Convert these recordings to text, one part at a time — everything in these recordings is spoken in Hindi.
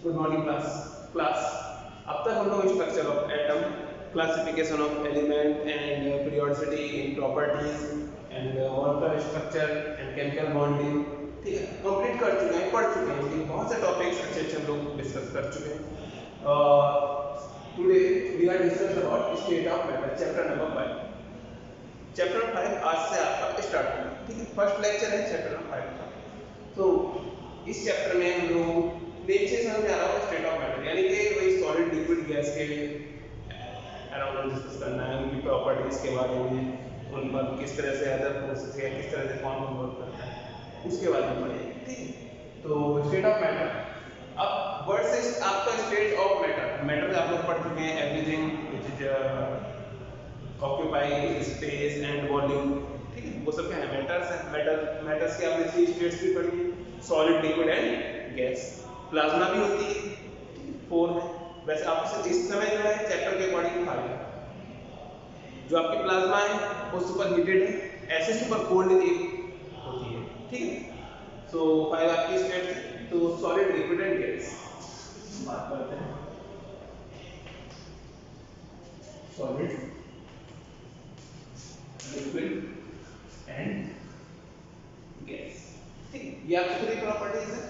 Good morning class. अब तक हम लोग structure of atom, classification of element and periodicity in properties and molecular structure and chemical bonding, ठीक है, कंप्लीट कर चुके हैं, पढ़ चुके हैं। ठीक, बहुत से टॉपिक्स अच्छे हम लोग डिस्कस कर चुके हैं। Today we are discuss about state of matter, chapter number 5। Chapter 5 आज से आपका स्टार्ट होगा। ठीक है, फर्स्ट लेक्चर है चैप्टर नंबर 5 का। तो इस चैप्टर में हम लोग नीचे समझ आ रहा होगा स्टेट ऑफ मैटर, यानी कि वही सॉलिड लिक्विड गैस के अराउंड डिस्कस करना है, उनकी प्रॉपर्टीज के बारे में, उन पर किस तरह से अदर प्रोसेस है, किस तरह से फॉर्म वर्क करता है, उसके बारे में पढ़ेंगे। ठीक है, तो स्टेट ऑफ मैटर। अब वर्ड से आपका स्टेट ऑफ मैटर, मैटर आप लोग पढ़ चुके हैं, everything which is occupy space and volume. ठीक है, वो सब क्या है, मैटर्स है। मैटर्स के आपने 3 स्टेट्स भी पढ़ी है, solid liquid and gas. Plasma भी होती है, 4 है। वैसे आपसे इस समय जो है चैप्टर के अकॉर्डिंग 5 है। जो आपकी प्लाज्मा है वो सुपर हीटेड है, ऐसे सुपर कोल्ड एक होती है। ठीक है, सो 5 आपकी स्टेट्स है। तो सॉलिड लिक्विड एंड गैस बात करते हैं। सॉलिड लिक्विड एंड गैस, ठीक है, ये आपकी पूरी प्रॉपर्टीज है।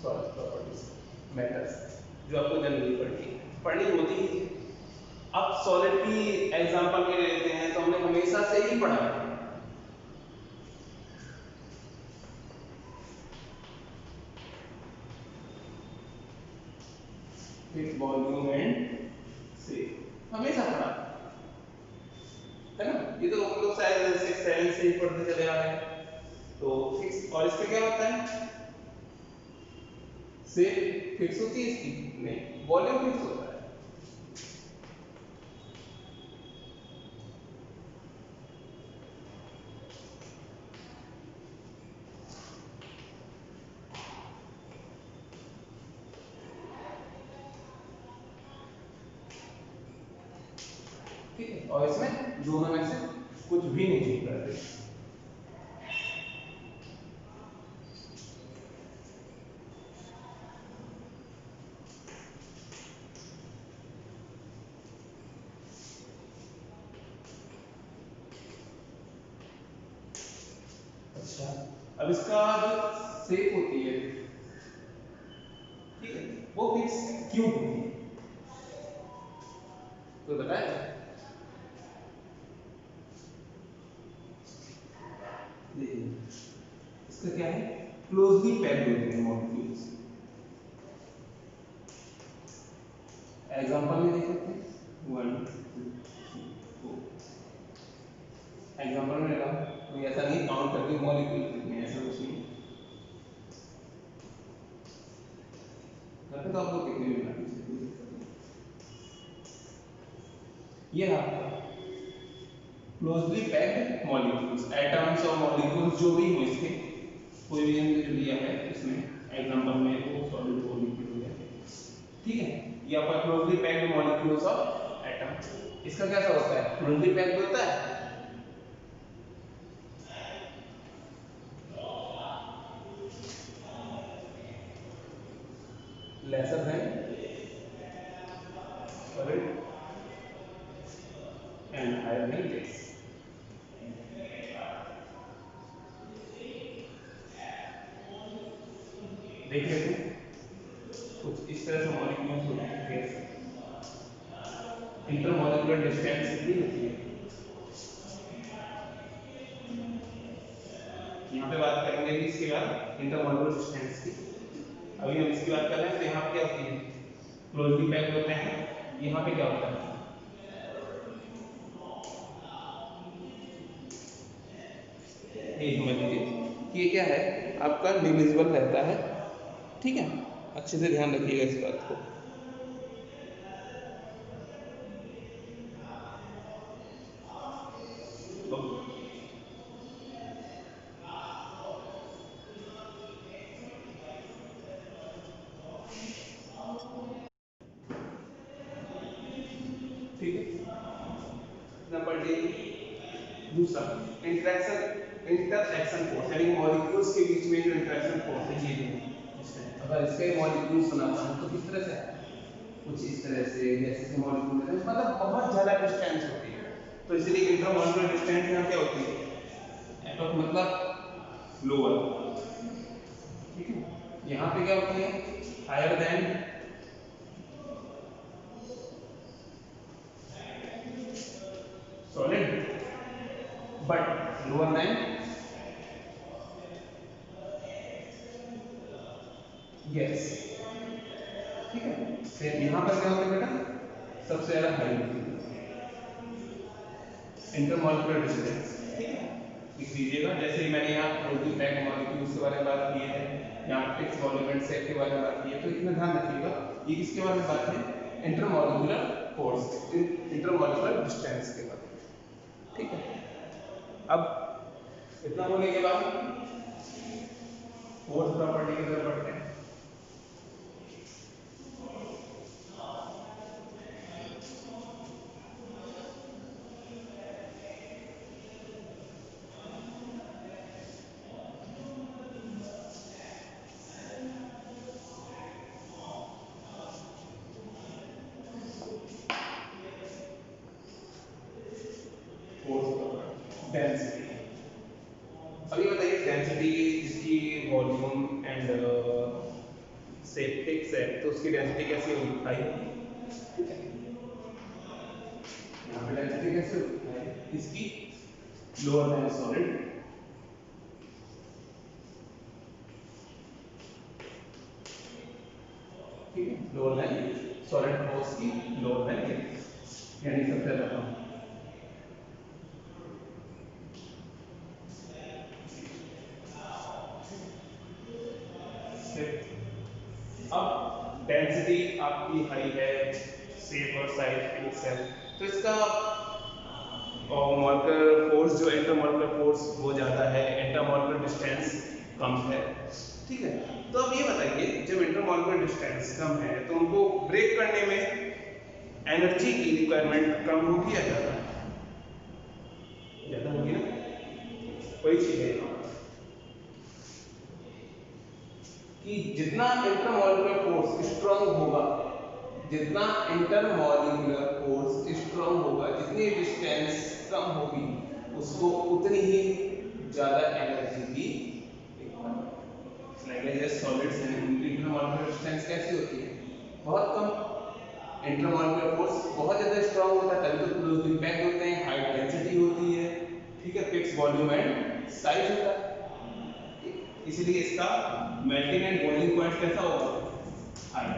सॉलिड प्रॉपर्टीज, मैटर्स जो आपको जनरली पढ़नी होती है। अब सॉलिड की एग्जांपल में लेते हैं, तो हमने हमेशा से ही पढ़ा है फिक्स वॉल्यूम एंड शेप, हमेशा पढ़ा है ना। ये तो हम लोग शायद 6 7 से ही पढ़ते चले आ रहे हैं। तो फिक्स, और इसका क्या होता है, शेप फिक्स होती है इसकी नहीं, वॉल्यूम फिक्स होता है। ठीक है, और इसमें दोनों में से कुछ भी नहीं चेंज करते। अच्छा, अब इसका जो शेप होती है, ठीक है, वो फिक्स क्यों होती है, तो बताए। इसका क्या है, क्लोजली पैक्ड होते हैं मॉलिक्यूल्स। एग्जांपल में देख सकते हैं 1 2 3 4। एग्जांपल में लगा तो ऐसा नहीं काउंट करके मॉलिक्यूल कितने हैं, ऐसा कुछ नहीं करते, तो आपको कितने मिलना ये आपका क्लोजली पैक्ड मॉलिक्यूल्स, एटम्स और मॉलिक्यूल्स जो भी हो, इसके कोई भी हमने जो लिया है इसमें एग्जांपल में, वो सॉलिड और लिक्विड हो गया। ठीक है, ये आपका closely packed molecules of atom. इसका कैसा होता है, क्लोजली पैक्ड होता है, lesser than solid and higher than gas. देख लेते हैं कुछ इस तरह से मॉलिक्यूल्स होते हैं, गैस इंटरमॉलिक्यूलर डिस्टेंस कितनी होती है। यहाँ पे बात करेंगे कि इसके बाद इंटरमॉलिक्यूलर डिस्टेंस की। अभी हम इसकी बात कर रहे हैं, तो यहाँ पे क्या होती है, क्लोजली पैक्ड होते हैं। यहाँ पे क्या होता है, ये समझ लीजिए कि ये क्या है, आपका निविजिबल रहता है। ठीक है, अच्छे से ध्यान रखिएगा इस बात को। तो ठीक है, नंबर डी, दूसरा इंटरेक्शन इंटरएक्शन फोर्स यानी मॉलिक्यूल्स के बीच में जो इंटरेक्शन फोर्स है ये है। अगर इसका मॉलिक्यूल्स बनाता हूं तो किस तरह से है, कुछ इस तरह से जैसे मॉलिक्यूल है, मतलब बहुत ज्यादा डिस्टेंस होती है, तो इसलिए इंटरमॉलिक्यूलर डिस्टेंस यहाँ क्या होती है, एटॉक मतलब लोअर, ठीक है। यहाँ पे क्या होती है, higher than solid but lower than gas, ठीक है। सेम यहाँ पर क्या होता है बेटा, सबसे ज्यादा हाई होती है इंटरमॉलिक्यूलर डिस्टेंस, ठीक है। लिख दीजिएगा, जैसे मैंने यहाँ प्रोटीन पैक मॉलिक्यूल्स के बारे में बात की है, यहाँ फिक्स वॉल्यूम एंड सेट के बारे में बात की है, तो इतना ध्यान रखिएगा ये किसके बारे में बात है, इंटरमॉलिक्यूलर फोर्स, इंटरमॉलिक्यूलर डिस्टेंस के बारे में, ठीक है। अब इतना होने के बाद फोर्स प्रॉपर्टी की तरफ बढ़ते हैं। डेंसिटी, अभी बताइए डेंसिटी जिसकी वॉल्यूम एंड शेप फिक्स है तो उसकी डेंसिटी कैसी होगी, हाई, ठीक है। यहाँ पे डेंसिटी कैसे होगी, हाई, इसकी लोअर देन सॉलिड, ठीक है, लोअर देन सॉलिड फोर्स की लोअर देन यानी सबसे ज्यादा। अब डेंसिटी आपकी हाई है, शेप और साइज फिक्स है, तो इसका मॉलिक्यूलर फोर्स जो इंटरमॉलिक्यूलर फोर्स वो ज़्यादा है, इंटरमॉलिक्यूलर डिस्टेंस कम है, ठीक है। तो अब ये बताइए जब इंटरमॉलिक्यूलर डिस्टेंस कम है तो उनको ब्रेक करने में एनर्जी की रिक्वायरमेंट कम होगी या ज़्यादा, ज़्यादा होगी ना, वही चीज़ है कि जितना इंटरमॉलिक्यूलर फोर्स स्ट्रांग होगा, जितना इंटरमॉलिक्यूलर फोर्स स्ट्रांग होगा, जितनी डिस्टेंस कम होगी उसको उतनी ही ज्यादा एनर्जी की रिक्वायरमेंट। सॉलिड्स हैं इंटरमॉलिक्यूलर डिस्टेंस कैसी होती है, बहुत कम, इंटरमॉलिक्यूलर फोर्स बहुत ज्यादा स्ट्रांग होता है तभी तो क्लोजली पैक्ड होते हैं, हाई डेंसिटी होती है, ठीक है, फिक्स वॉल्यूम एंड साइज होता है, इसलिए इसका मेल्टिंग एंड बॉइलिंग पॉइंट कैसा होगा, हाई।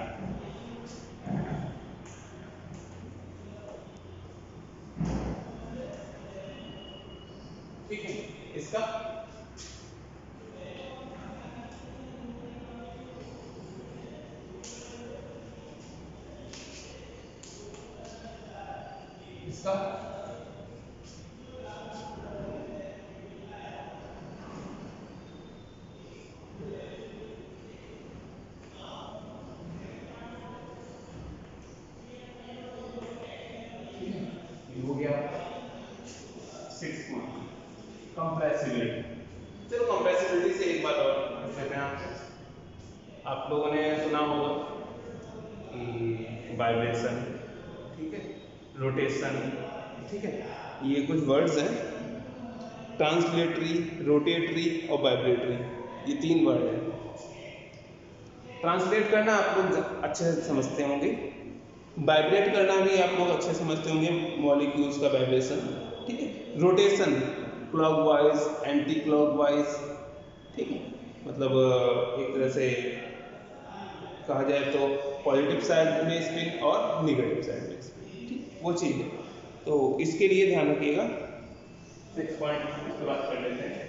ठीक है, इसका इसका ये हो गया 6 पॉइंट कंप्रेसिबिलिटी। चलो कंप्रेसिबिलिटी से एक बात और पूछ लेते हैं आपसे, आप लोगों ने सुना होगा कि वाइब्रेशन, ठीक है, रोटेशन, ठीक है, ये कुछ वर्ड्स हैं, ट्रांसलेटरी, रोटेटरी और वाइब्रेटरी, ये 3 वर्ड हैं। ट्रांसलेट करना आप लोग अच्छे से समझते होंगे, वाइब्रेट करना भी आप लोग अच्छे समझते होंगे, मॉलिक्यूल्स का वाइब्रेशन, ठीक है। रोटेशन क्लॉकवाइज एंटी क्लॉकवाइज, ठीक है, मतलब एक तरह से कहा जाए तो पॉजिटिव साइड में स्पिन और निगेटिव साइड में स्पिन, ठीक, वो चीज़ है। तो इसके लिए ध्यान रखिएगा। 6 पॉइंट इसके बाद कर लेते हैं।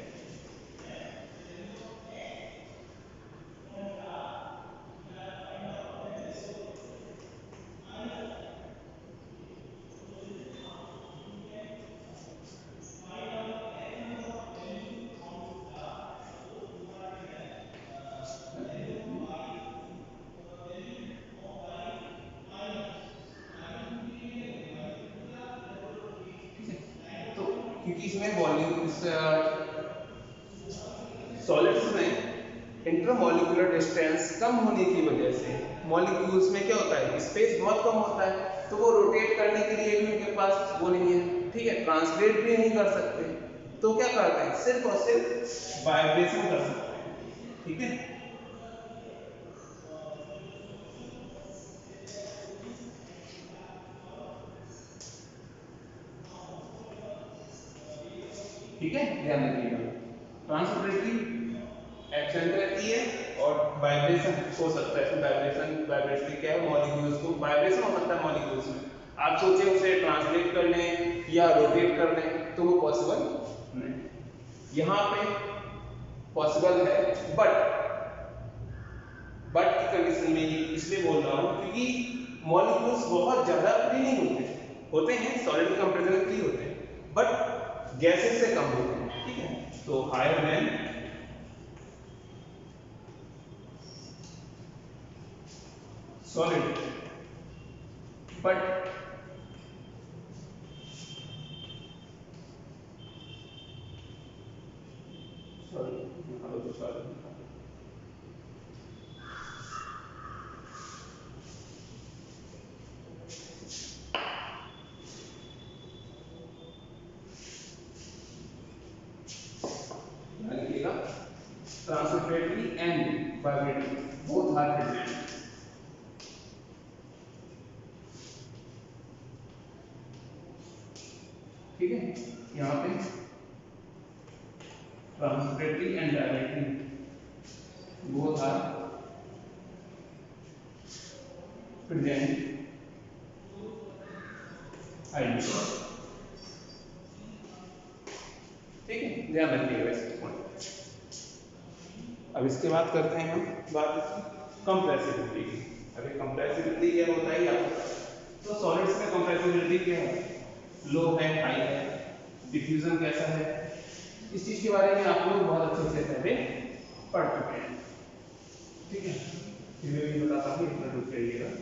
तो क्योंकि इसमें वॉल्यूम इंटरमॉलिक्यूलर डिस्टेंस कम होने की वजह से मॉलिक्यूल्स में क्या होता है, स्पेस बहुत कम होता है, तो वो रोटेट करने के लिए भी उनके पास वो नहीं है, ठीक है, ट्रांसलेट भी नहीं कर सकते, तो क्या करते हैं, सिर्फ और सिर्फ वाइब्रेशन कर सकते हैं, ठीक है। ठीक है, ध्यान रखिएगा, ट्रांसपोर्टेटरी एक्शन रहती है और वाइब्रेशन हो सकता है, वाइब्रेटरी क्या है, मॉलिक्यूल्स को वाइब्रेशन हो सकता है मॉलिक्यूल्स में, आप सोचें उसे ट्रांसलेट कर लें या रोटेट कर लें तो वो पॉसिबल नहीं, यहाँ पे पॉसिबल है, बट की कंडीशन में ये इसलिए बोल रहा हूँ क्योंकि मॉलिक्यूल्स बहुत ज्यादा फ्री नहीं होते हैं सॉलिड के कंपैरिजन में फ्री होते हैं, बट गैसेस से कम होते हैं, ठीक है, तो higher than solid, but transportatory and vibratory both are present, ठीक है, यहाँ पे transportatory and vibratory both are present idea, ठीक है, ध्यान रखिएगा इस पॉइंट। अब इसके बाद करते हैं हम बात कंप्रेसिबिलिटी की। अभी कंप्रेसिबिलिटी क्या होता है आपको, तो सॉलिड्स में कंप्रेसिबिलिटी क्या है, लो है, हाई है, डिफ्यूजन कैसा है, इस चीज के बारे में आप लोग बहुत अच्छे से पहले पढ़ चुके हैं, ठीक है, फिर मैं भी बताता हूँ, इतना रुक जाइएगा।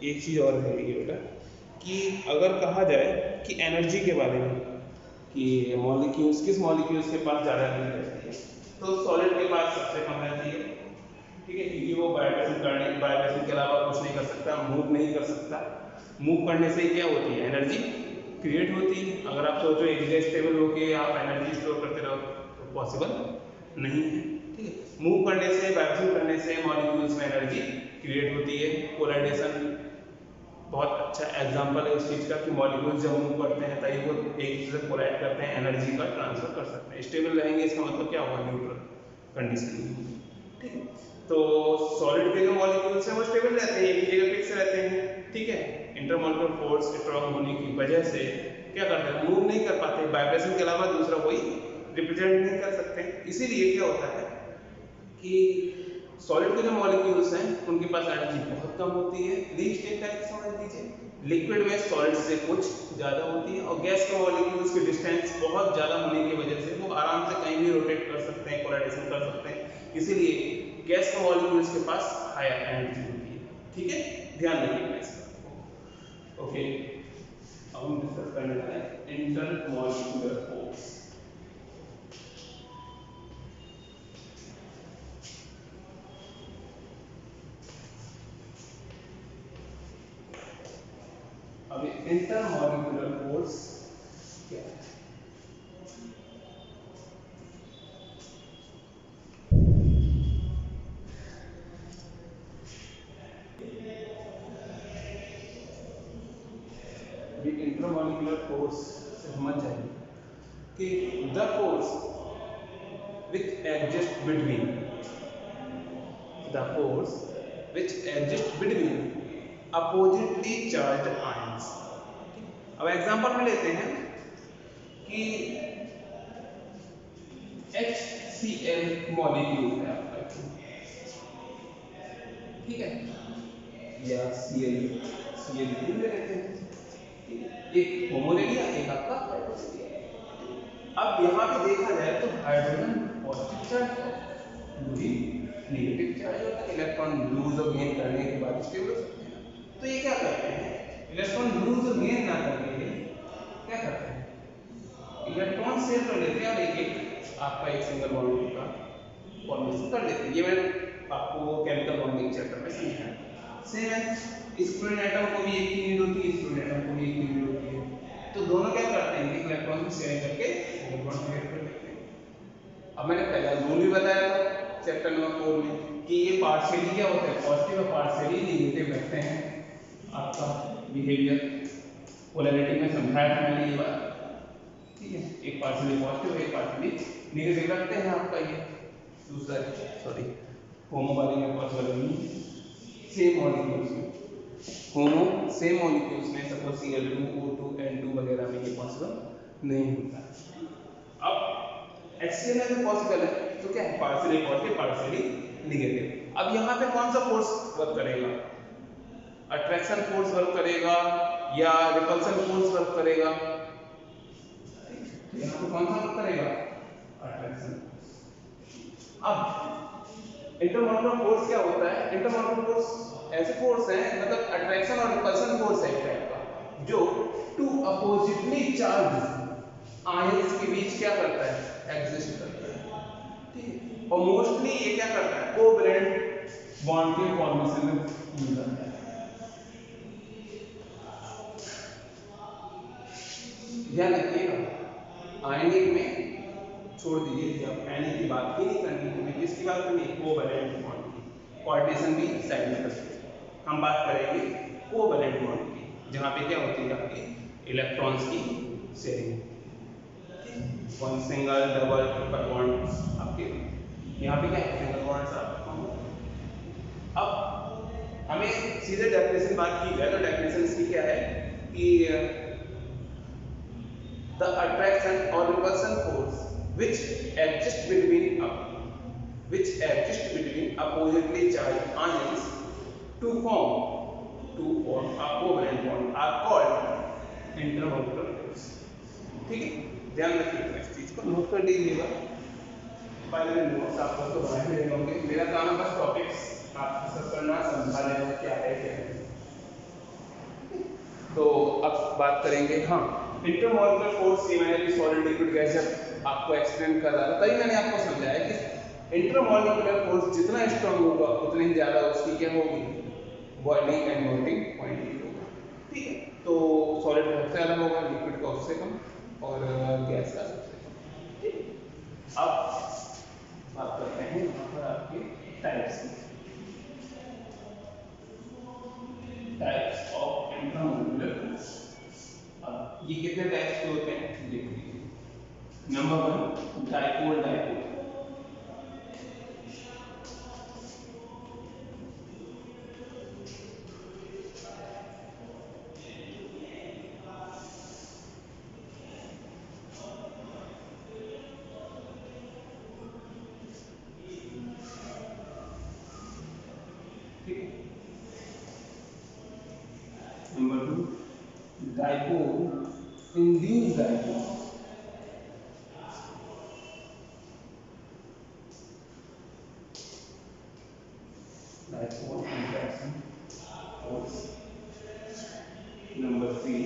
एक चीज और है ये बेटा कि अगर कहा जाए कि एनर्जी के बारे में कि मॉलिक्यूल्स किस मॉलिक्यूल्स के पास ज़्यादा एनर्जी रहती है, तो सॉलिड के पास सबसे कम रहती है, ठीक है, क्योंकि वो वाइब्रेशन के अलावा कुछ नहीं कर सकता, मूव नहीं कर सकता, मूव करने से क्या होती है, एनर्जी क्रिएट होती है। अगर आप सोचो एक जगह स्टेबल होके आप एनर्जी स्टोर करते रहो तो पॉसिबल नहीं है, ठीक है, मूव करने से, वाइब्रेशन करने से मॉलिक्यूल्स में एनर्जी क्रिएट होती है। कोलाइडेशन बहुत अच्छा एग्जांपल है उस चीज का कि मॉलिक्यूल्स जब मूव करते हैं तभी वो एक दूसरे से कोलाइड करते हैं, एनर्जी का ट्रांसफर कर सकते हैं, स्टेबल रहेंगे इसका मतलब क्या होगा, न्यूट्रल कंडीशन में, ठीक है, तो सॉलिड के जो मॉलिक्यूल्स हैं वो स्टेबल रहते हैं, एक ही जगह फिक्स रहते हैं, ठीक है, इंटरमॉलिक्यूलर फोर्स स्ट्रांग होने की वजह से क्या करते हैं, मूव नहीं कर पाते, वाइब्रेशन के अलावा दूसरा कोई रिप्रेजेंट नहीं कर सकते, इसीलिए क्या होता है कि सॉलिड के जो मॉलिक्यूल्स हैं उनके पास एनर्जी बहुत कम होती है, लीस्ट एक टाइप समझ लीजिए, लिक्विड में सॉलिड से कुछ ज्यादा होती है, और गैस के मॉलिक्यूल्स की डिस्टेंस बहुत ज्यादा होने की वजह से वो आराम से कहीं भी रोटेट कर सकते हैं, कोलाइडेशन कर सकते हैं, इसीलिए गैस के मॉलिक्यूल्स के पास हायर एनर्जी होती है, ठीक है, ध्यान रखिएगा इस बात को। ओके, अब हम डिस्कस करने जा रहे हैं इंटरमॉलिक्यूलर फोर्स। अभी इंटरमॉलिक्यूलर फोर्स क्या है, इंटरमॉलिक्यूलर फोर्स से समझ जाइए कि the force which exist between oppositely charged ions. अब एग्जांपल में लेते हैं कि HCl मॉलिक्यूल है आपका, ठीक है, या Cl ले लेते हैं, ठीक है? एक होमो ले लिया, एक आपका हाइड्रोजन ले लिया, ठीक है? अब HCl मॉलिक्यूल में क्या होता है, HCl मॉलिक्यूल में क्या होता है, HCl एक होमो ले लिया, एक आपका हाइड्रोजन ले लिया, अब यहाँ पे देखा जाए तो हाइड्रोजन पॉजिटिव चार्ज और लूही नेगेटिव चार्ज होता है। इलेक्ट्रॉन लूज और गेन करने के बाद स्टेबल हो सकते हैं। तो ये क्या करते हैं, इलेक्ट्रॉन लूज और गेन ना करके क्या करते हैं, इलेक्ट्रॉन शेयर कर लेते हैं और एक एक आपका एक सिंगल बॉन्ड का फॉर्मेशन कर लेते हैं। ये मैंने आपको केमिकल बॉन्डिंग चैप्टर में समझाया। सेम है, स्टूडेंट एटम को भी एक ही नीड होती है, स्टूडेंट एटम को भी एक ही नीड होती है। तो दोनों क्या करते हैं, इलेक्ट्रॉन को शेयर करके सिंगल बॉन्ड क्रिएट कर लेते हैं। अब मैंने पहला रूल भी बताया था चैप्टर नंबर 4 में कि ये पार्शियली क्या होता है, पॉजिटिव और पार्शियली नेगेटिव रखते हैं आपका बिहेवियर। पोलैरिटी में समझाया था मैंने ये बात, ठीक है। एक पार्शियली पॉजिटिव एक पार्शियली नेगेटिव रखते हैं आपका ये दूसरा, सॉरी होमो वाले में पॉसिबल नहीं, सेम मॉलिक्यूल्स में, होमो सेम मॉलिक्यूल्स में सपोज Cl2 O2 N2 वगैरह में ये पॉसिबल नहीं होता। अब HCl में तो पॉसिबल है, तो क्या है, पार्शियली पॉजिटिव पार्शियली नेगेटिव। अब यहाँ पे कौन सा फोर्स वर्क करेगा, अट्रैक्शन फोर्स वर्क करेगा या रिपल्सन फोर्स वर्क करेगा, यहाँ पे कौन सा वर्क करेगा, अट्रैक्शन। अब इंटरमॉलिक्यूलर फोर्स क्या होता है, इंटरमॉलिक्यूलर फोर्स ऐसे फोर्स है, मतलब अट्रैक्शन और रिपल्सन फोर्स है एक टाइप का, जो टू अपोजिटली चार्ज आयंस के बीच क्या करता है, एग्जिस्ट करता है, ठीक है। और मोस्टली ये क्या करता है, कोवैलेंट बॉन्ड के फॉर्मेशन में यूज होता है। ध्यान रखिएगा, आयनिक में छोड़ दीजिए, जब आयनिक की बात ही नहीं करनी, हमें किसकी बात करनी है, कोवैलेंट बॉन्ड की। कोऑर्डिनेशन भी साइड में रखिए, हम बात करेंगे कोवैलेंट बॉन्ड की, जहाँ पे क्या होती है आपकी इलेक्ट्रॉन्स की sharing, one single double triple bond आपके यहाँ पे क्या है, सिंगल बॉन्ड्स आप। अब हमें सीधे डेफिनेशन बात की जाए तो डेफिनेशन इसकी क्या है कि the attraction or repulsion force which exists between oppositely charged ions to form a covalent bond are called intermolecular force, ठीक है। ध्यान रखिएगा, इस चीज को नोट कर लीजिएगा। फाइनल नोट्स आप लोग तो बना ही रहे होंगे, मेरा काम है बस टॉपिक्स आप सब करना, समझा लेना क्या है क्या नहीं। तो अब बात करेंगे, हाँ, इंटरमॉलिक्यूलर फोर्स की मैंने भी सॉलिड लिक्विड गैस आपको एक्सप्लेन कर रहा था, तभी मैंने आपको समझाया कि इंटरमॉलिक्यूलर फोर्स जितना स्ट्रांग होगा उतनी ही ज्यादा उसकी क्या होगी, बॉइलिंग एंड मेल्टिंग पॉइंट होगा, ठीक है। तो सॉलिड का सबसे ज्यादा होगा, लिक्विड का उससे कम और गैस का सबसे कम, ठीक। अब बात करते हैं यहाँ पर आपके टाइप्स ऑफ इंटरमॉलिक्यूलर फोर्स। अब ये कितने टाइप्स के होते हैं देख लीजिए। नंबर 1 डाइपोल डाइपोल, ठीक है। Number 2 dipole induced dipole, dipole interaction force. Number 3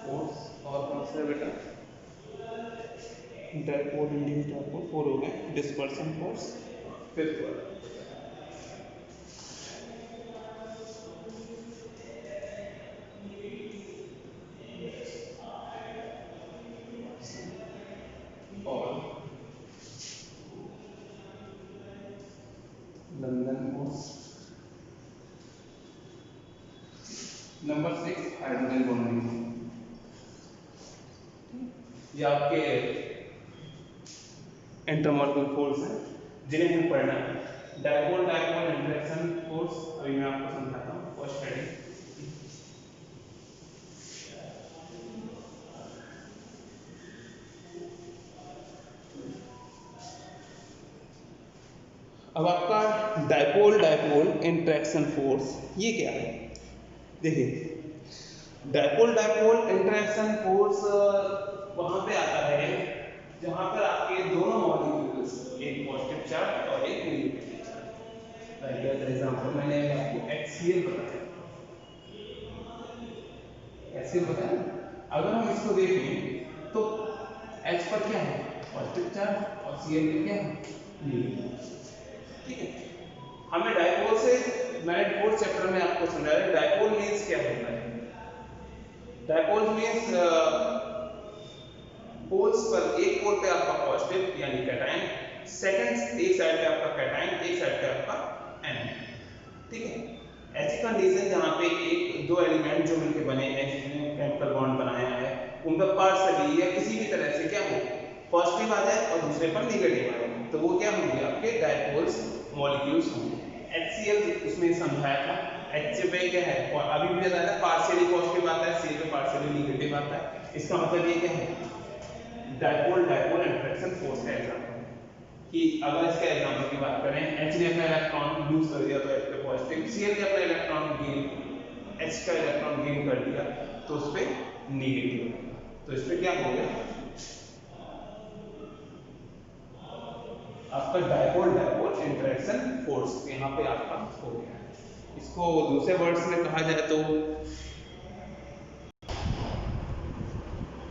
force, और कौन सा है बेटा, डाइपोल इंड्यूस्ड डाइपोल 4 हो गए, डिस्पर्सन फोर्स 5th वाला, और London force. Number 6 hydrogen bonding, ये आपके इंटरमॉलिक्यूलर फोर्स हैं जिन्हें हमें पढ़ना है। डायपोल डायपोल इंटरेक्शन फोर्स अभी मैं आपको समझाता हूँ। फर्स्ट हेडिंग, अब आपका डायपोल डायपोल इंटरेक्शन फोर्स ये क्या है? देखिए डायपोल डायपोल इंटरेक्शन फोर्स वहां पे आता है जहां पर आपके दोनों मॉलिक्यूल्स, एक पॉजिटिव चार्ज और एक negative charge. Like for example मैंने आपको HCl बताया, HCl बताया। अगर हम इसको देखें तो H पर क्या है? पॉजिटिव चार्ज, और Cl पे क्या है? नेगेटिव। ठीक है, हमें डायपोल से, मैंने फोर्थ चैप्टर में आपको समझाया डायपोल मींस क्या होता है। डायपोल मींस पोल्स पर, एक पोल पे आपका पॉजिटिव यानी कैटायन, सेकंड एक साइड पे आपका कैटायन, एक साइड पे आपका एनायन। ठीक है, ऐसी कंडीशन जहां पे एक दो एलिमेंट जो मिलकर बने हैं, जिसने केमिकल बॉन्ड बनाया है, उनका पार्शियली या किसी भी तरह से क्या हो, पॉजिटिव आ जाए और दूसरे पर नेगेटिव आ जाए, तो वो क्या होंगे? आपके डायपोल्स मॉलिक्यूल्स होंगे। HCl उसमें समझाया था, H पे क्या है, और अभी भी बताया था पार्शियली पॉजिटिव आता है, Cl पे पार्शियली नेगेटिव आता है। इसका मतलब ये क्या है? डायपोल डायपोल इंटरेक्शन फोर्स का एग्जांपल कि अगर इसके एग्जांपल की बात करें, H ने अपना इलेक्ट्रॉन लूज कर दिया तो H पे पॉजिटिव, Cl ने अपना इलेक्ट्रॉन गेन, H का इलेक्ट्रॉन गेन कर दिया तो उस पे नेगेटिव, तो इस पे क्या हो गया? आपका डायपोल डायपोल इंटरेक्शन फोर्स यहाँ पे आपका हो गया। इसको दूसरे वर्ड्स में कहा जाए तो,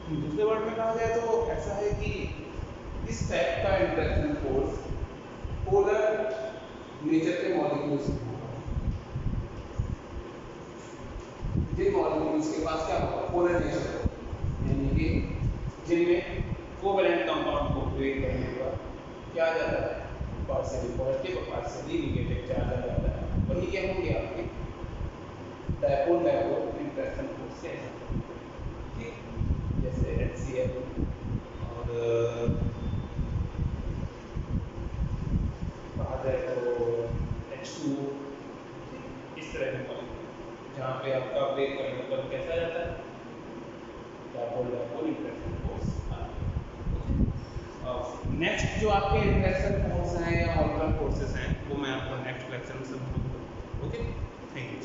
दूसरे वर्ड में कहा जाए तो ऐसा है कि इस टाइप का इंटरेक्शन फोर्स पोलर नेचर के मॉलिक्यूल्स, जिन मॉलिक्यूल्स के पास क्या होगा? पोलर नेचर होगा, यानी कि जिनमें कोवैलेंट कंपाउंड को ब्रेक करने पर क्या आ जाता है? पार्शियली पॉजिटिव और पार्शियली नेगेटिव चार्ज आ जाता है। वही क्या होंगे? आपके डायपोल डायपोल इंटरेक्शन फोर्स से। ठीक, जैसे HCl और कहा जाए तो H2O, इस तरह के मॉलिक्यूल जहाँ पे आपका ब्रेक करने पर कैसा जाता है? डायपोल डायपोल इंटरेक्शन फोर्स आता है। नेक्स्ट जो आपके इंटरेक्शन फोर्स हैं या मॉलिक्यूलर फोर्सेस हैं वो मैं आपको नेक्स्ट लेक्चर में समझाऊंगा। Okay, thank you.